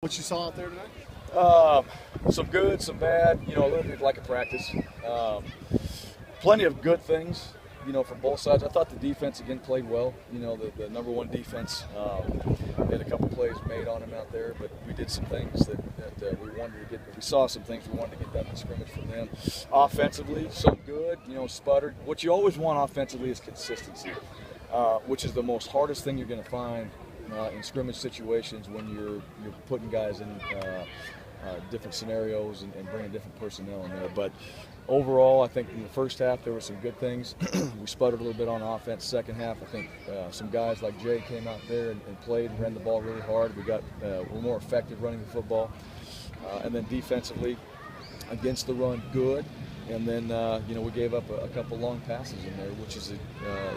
What you saw out there today? Some good, some bad, a little bit like a practice. Plenty of good things, from both sides. I thought the defense again played well. The number one defense. We had a couple plays made on him out there, but we did some things that we wanted to get. We saw some things we wanted to get done in scrimmage from them. Offensively, some good, sputtered. What you always want offensively is consistency, which is the most hardest thing you're going to find in scrimmage situations when you're putting guys in different scenarios and bringing different personnel in there. But overall, I think in the first half there were some good things. We sputtered a little bit on offense. Second half, I think some guys like Jay came out there and played and ran the ball really hard. We're more effective running the football. And then defensively, against the run, good. And then, we gave up a couple long passes in there, which is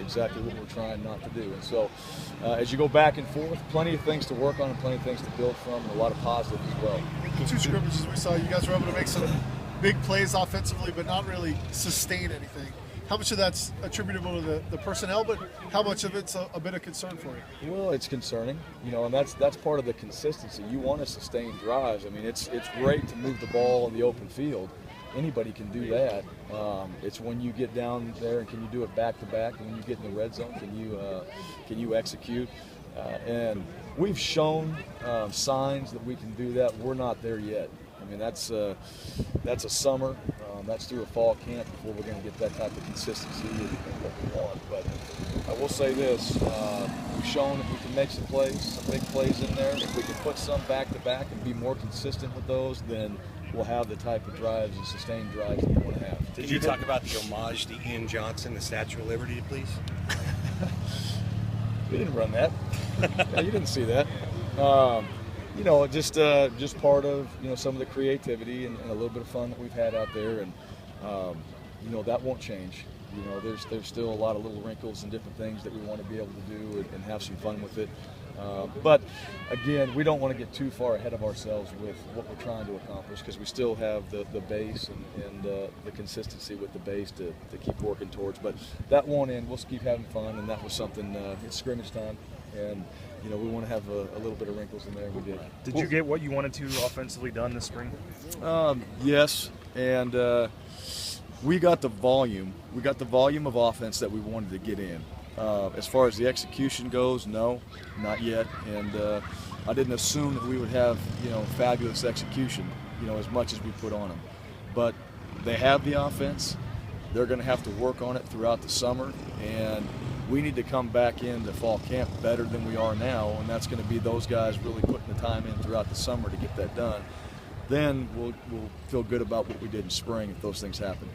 exactly what we're trying not to do. And so, as you go back and forth, plenty of things to work on and plenty of things to build from, and a lot of positives as well. The two scrimmages we saw, you guys were able to make some big plays offensively, but not really sustain anything. How much of that's attributable to the personnel, but how much of it's a bit of concern for you? Well, it's concerning, and that's part of the consistency. You want to sustain drives. I mean, it's great to move the ball in the open field. Anybody can do that. It's when you get down there and can you do it back to back, and when you get in the red zone, can you execute? And we've shown signs that we can do that. We're not there yet. I mean, that's a summer. That's through a fall camp before we're going to get that type of consistency and what we want. But I will say this: we've shown that we can make some plays, some big plays in there. If we can put some back to back and be more consistent with those, then we'll have the type of drives and sustained drives that we want to have. Did you talk about the homage to Ian Johnson, the Statue of Liberty, please? We didn't run that. Yeah, you didn't see that. Just part of some of the creativity and a little bit of fun that we've had out there, and that won't change. There's still a lot of little wrinkles and different things that we want to be able to do and have some fun with it. But again, we don't want to get too far ahead of ourselves with what we're trying to accomplish, because we still have the base and the consistency with the base to keep working towards. But that won't end. We'll keep having fun, and that was something. It's scrimmage time, and we want to have a little bit of wrinkles in there. We did. Did you get what you wanted to offensively done this spring? Yes, and we got the volume. We got the volume of offense that we wanted to get in. As far as the execution goes, no, not yet. And I didn't assume that we would have, fabulous execution, as much as we put on them. But they have the offense. They're going to have to work on it throughout the summer. And we need to come back into fall camp better than we are now. And that's going to be those guys really putting the time in throughout the summer to get that done. Then we'll feel good about what we did in spring if those things happen.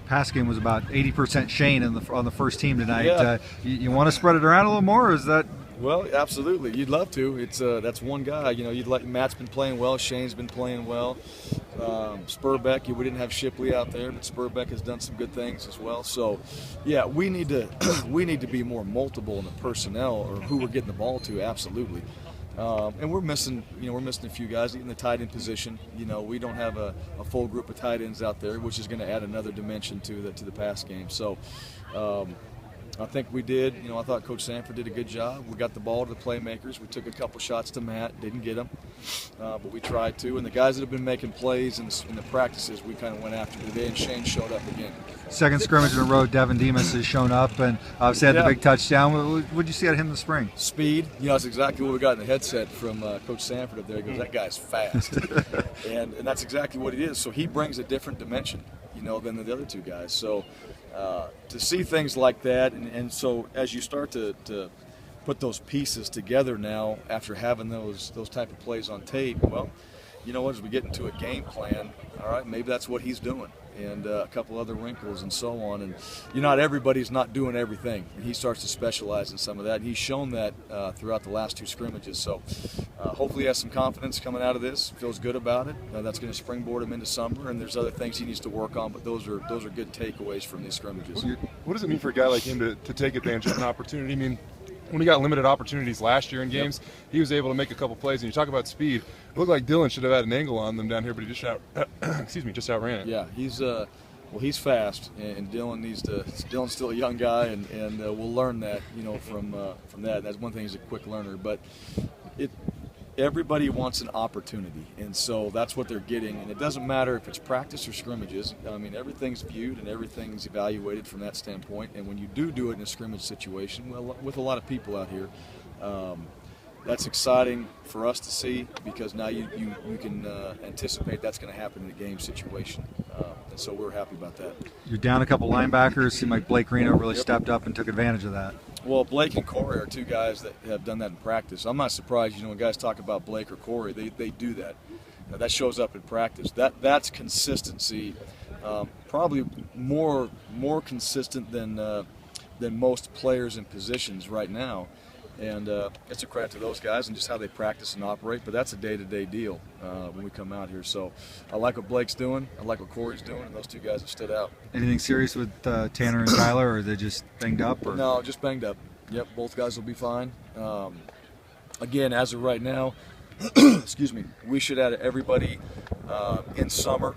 Pass game was about 80% Shane on the first team tonight. Yeah. You want to spread it around a little more, or is that? Well, absolutely. You'd love to. It's that's one guy. Matt's been playing well. Shane's been playing well. Spurbeck, we didn't have Shipley out there, but Spurbeck has done some good things as well. So, yeah, we need to be more multiple in the personnel or who we're getting the ball to. Absolutely. And we're missing a few guys in the tight end position. We don't have a full group of tight ends out there, which is going to add another dimension to the pass game. So I think we did. I thought Coach Sanford did a good job. We got the ball to the playmakers. We took a couple shots to Matt, didn't get them, but we tried to. And the guys that have been making plays in the practices, we kind of went after today, and Shane showed up again. Second scrimmage in a row, Devin Dumas has shown up and obviously had the big touchdown. What did you see out of him this spring? Speed. That's exactly what we got in the headset from Coach Sanford up there. He goes, that guy's fast. and that's exactly what he is. So he brings a different dimension, than the other two guys. So to see things like that, and so as you start to put those pieces together now after having those type of plays on tape, well, as we get into a game plan, all right, maybe that's what he's doing. And a couple other wrinkles and so on. And not everybody's not doing everything. And he starts to specialize in some of that. And he's shown that throughout the last two scrimmages. So hopefully he has some confidence coming out of this. Feels good about it. That's going to springboard him into summer. And there's other things he needs to work on. But those are good takeaways from these scrimmages. What does it mean for a guy like him to take advantage of an opportunity? I mean, when he got limited opportunities last year in games, he was able to make a couple plays. And you talk about speed. It looked like Dylan should have had an angle on them down here, but he just outran it. Yeah, he's fast, and Dylan's still a young guy, and we'll learn that, from that. That's one thing, he's a quick learner. But everybody wants an opportunity, and so that's what they're getting. And it doesn't matter if it's practice or scrimmages. I mean, everything's viewed and everything's evaluated from that standpoint. And when you do it in a scrimmage situation, well, with a lot of people out here, that's exciting for us to see, because now you can anticipate that's going to happen in a game situation. And so we're happy about that. You're down a couple linebackers. Seemed like Blake Reno really stepped up and took advantage of that. Well, Blake and Corey are two guys that have done that in practice. I'm not surprised, when guys talk about Blake or Corey, they do that. That shows up in practice. That's consistency, probably more consistent than most players in positions right now. And it's a credit to those guys and just how they practice and operate. But that's a day-to-day deal when we come out here. So I like what Blake's doing. I like what Corey's doing. And those two guys have stood out. Anything serious with Tanner and Tyler, or are they just banged up? Or? No, just banged up. Yep, both guys will be fine. Again, as of right now, excuse me, we should add everybody in summer.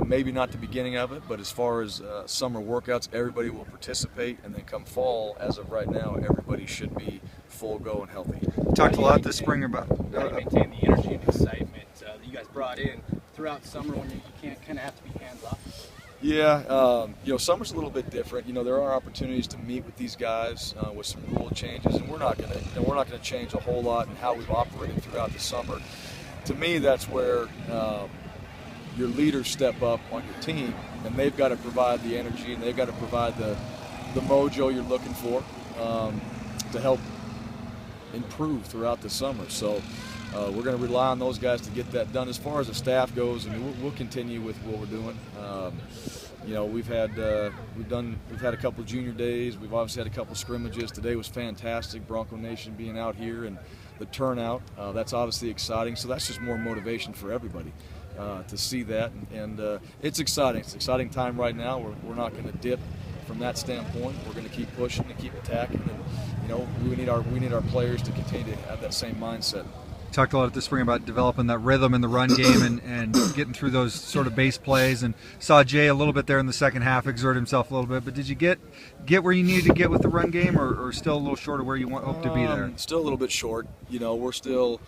Maybe not the beginning of it, but as far as summer workouts, everybody will participate. And then come fall, as of right now, everybody should be full go and healthy. Talked a lot this spring about how do you maintain the energy and excitement that you guys brought in throughout summer when you can't kind of have to be hands off? Yeah, summer's a little bit different. There are opportunities to meet with these guys with some rule changes, and we're not gonna change a whole lot in how we've operated throughout the summer. To me, that's where your leaders step up on your team, and they've got to provide the energy, and they've got to provide the mojo you're looking for to help improve throughout the summer. So we're going to rely on those guys to get that done. As far as the staff goes, we'll continue with what we're doing. We've had a couple of junior days. We've obviously had a couple of scrimmages. Today was fantastic. Bronco Nation being out here and the turnout, that's obviously exciting. So that's just more motivation for everybody to see that, and it's exciting. It's an exciting time right now. We're not going to dip from that standpoint. We're going to keep pushing and keep attacking, and we need our players to continue to have that same mindset. Talked a lot this spring about developing that rhythm in the run game and getting through those sort of base plays, and saw Jay a little bit there in the second half exert himself a little bit. But did you get where you needed to get with the run game, or still a little short of where you hope to be there? Still a little bit short. We're still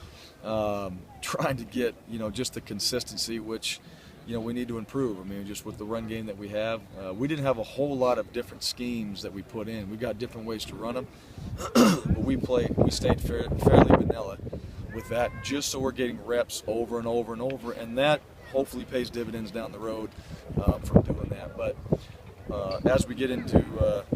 trying to get just the consistency, which we need to improve. Just with the run game that we have, we didn't have a whole lot of different schemes that we put in. We've got different ways to run them, but we stayed fairly vanilla with that, just so we're getting reps over and over and over, and that hopefully pays dividends down the road from doing that. But as we get into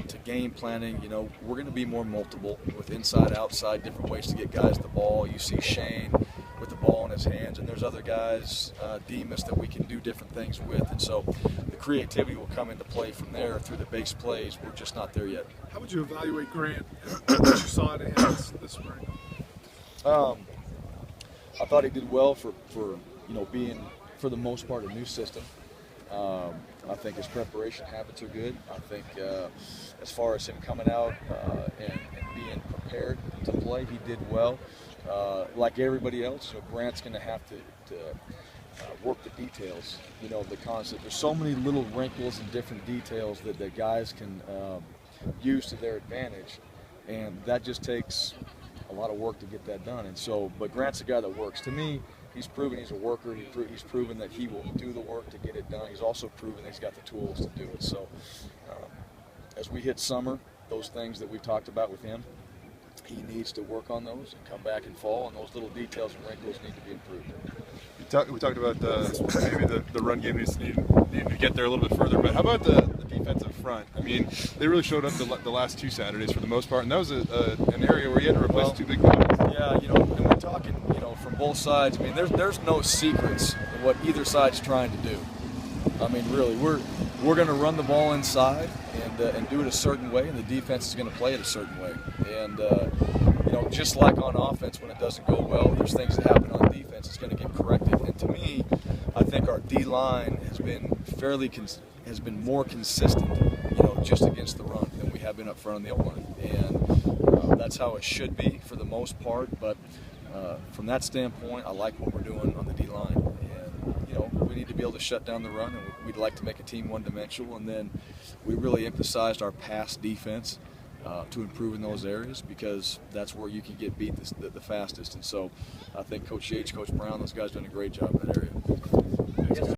to game planning, we're going to be more multiple with inside, outside, different ways to get guys the ball. You see Shane with the ball in his hands, and there's other guys, Dumas, that we can do different things with, and so the creativity will come into play from there through the base plays. We're just not there yet. How would you evaluate Grant and what you saw in him this spring? I thought he did well for being, for the most part, a new system. I think his preparation habits are good. I think as far as him coming out and being prepared to play, he did well. Like everybody else, Grant's going to have to work the details. The concept. There's so many little wrinkles and different details that guys can use to their advantage, and that just takes a lot of work to get that done. And so, but Grant's a guy that works. To me, he's proven he's a worker. He's proven that he will do the work to get it done. He's also proven that he's got the tools to do it. So as we hit summer, those things that we've talked about with him, he needs to work on those and come back in fall, and those little details and wrinkles need to be improved. We talked about maybe the run game needs to get there a little bit further, but how about the defensive front? They really showed up the last two Saturdays for the most part, and that was an area where you had to replace two big guys. Yeah, and we're talking, from both sides. There's no secrets in what either side's trying to do. Really, we're going to run the ball inside and do it a certain way, and the defense is going to play it a certain way. And just like on offense, when it doesn't go well, there's things that happen on defense. It's going to get corrected. And to me, I think our D line has been more consistent, just against the run than we have been up front on the O-line. And that's how it should be for the most part. But from that standpoint, I like what we're doing on the D line. And we need to be able to shut down the run, and we'd like to make a team one-dimensional. And then we really emphasized our pass defense. to improve in those areas, because that's where you can get beat the fastest. And so I think Coach Yates, Coach Brown, those guys done a great job in that area.